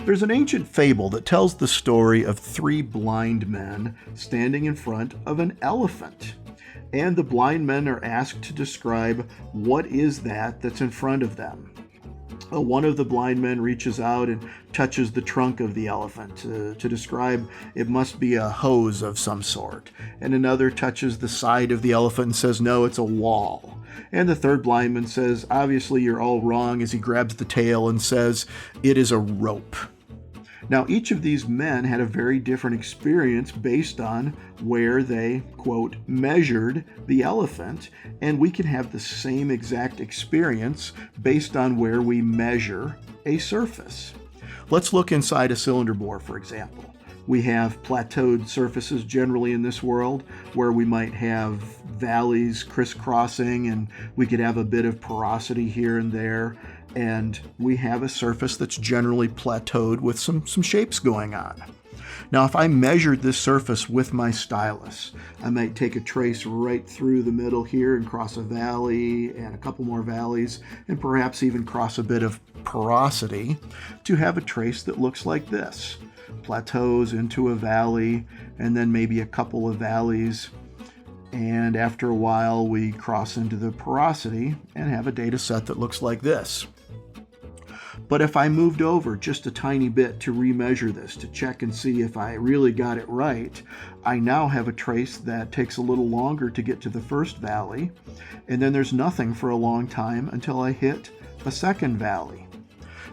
There's an ancient fable that tells the story of three blind men standing in front of an elephant. And the blind men are asked to describe what is that's in front of them. One of the blind men reaches out and touches the trunk of the elephant to describe it must be a hose of some sort. And another touches the side of the elephant and says, no, it's a wall. And the third blind man says, obviously you're all wrong, as he grabs the tail and says, it is a rope. Now, each of these men had a very different experience based on where they, quote, measured the elephant, and we can have the same exact experience based on where we measure a surface. Let's look inside a cylinder bore, for example. We have plateaued surfaces generally in this world where we might have valleys crisscrossing and we could have a bit of porosity here and there. And we have a surface that's generally plateaued with some shapes going on. Now, if I measured this surface with my stylus, I might take a trace right through the middle here and cross a valley and a couple more valleys and perhaps even cross a bit of porosity to have a trace that looks like this. Plateaus into a valley and then maybe a couple of valleys. And after a while, we cross into the porosity and have a data set that looks like this. But if I moved over just a tiny bit to remeasure this, to check and see if I really got it right, I now have a trace that takes a little longer to get to the first valley, and then there's nothing for a long time until I hit a second valley.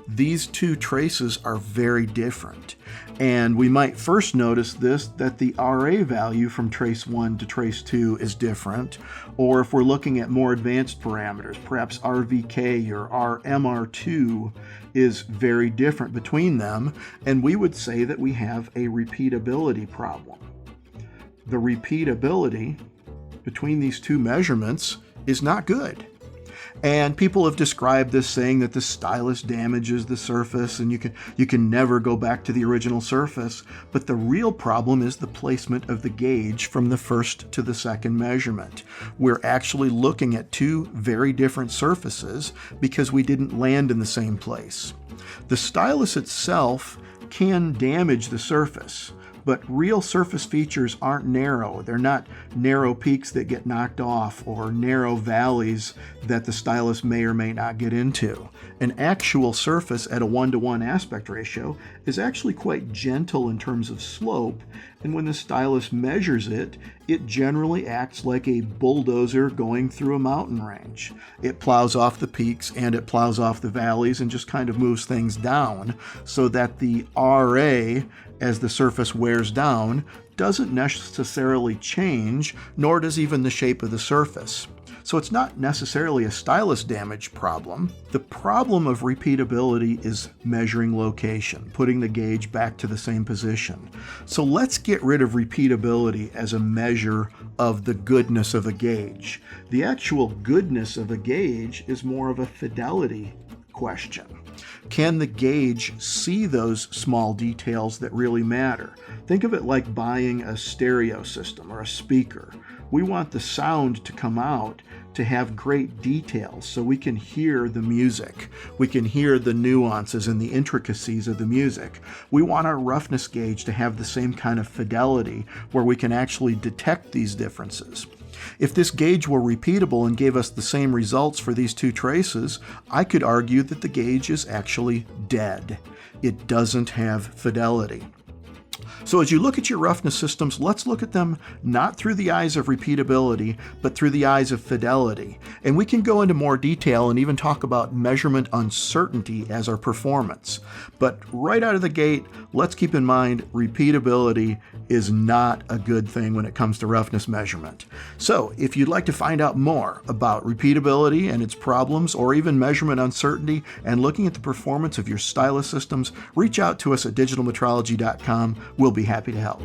These two traces are very different. And we might first notice that the RA value from trace 1 to trace 2 is different. Or if we're looking at more advanced parameters, perhaps RVK or RMR2 is very different between them. And we would say that we have a repeatability problem. The repeatability between these two measurements is not good. And people have described this saying that the stylus damages the surface and you can never go back to the original surface. But the real problem is the placement of the gauge from the first to the second measurement. We're actually looking at two very different surfaces because we didn't land in the same place. The stylus itself can damage the surface. But real surface features aren't narrow. They're not narrow peaks that get knocked off or narrow valleys that the stylus may or may not get into. An actual surface at a 1-to-1 aspect ratio is actually quite gentle in terms of slope, and when the stylus measures it, it generally acts like a bulldozer going through a mountain range. It plows off the peaks and it plows off the valleys and just kind of moves things down so that the RA, as the surface wears down, doesn't necessarily change, nor does even the shape of the surface. So it's not necessarily a stylus damage problem. The problem of repeatability is measuring location, putting the gauge back to the same position. So let's get rid of repeatability as a measure of the goodness of a gauge. The actual goodness of a gauge is more of a fidelity question. Can the gauge see those small details that really matter? Think of it like buying a stereo system or a speaker. We want the sound to come out to have great details so we can hear the music. We can hear the nuances and the intricacies of the music. We want our roughness gauge to have the same kind of fidelity where we can actually detect these differences. If this gauge were repeatable and gave us the same results for these two traces, I could argue that the gauge is actually dead. It doesn't have fidelity. So as you look at your roughness systems, let's look at them not through the eyes of repeatability, but through the eyes of fidelity. And we can go into more detail and even talk about measurement uncertainty as our performance. But right out of the gate, let's keep in mind repeatability is not a good thing when it comes to roughness measurement. So if you'd like to find out more about repeatability and its problems, or even measurement uncertainty and looking at the performance of your stylus systems, reach out to us at digitalmetrology.com. We'll be happy to help.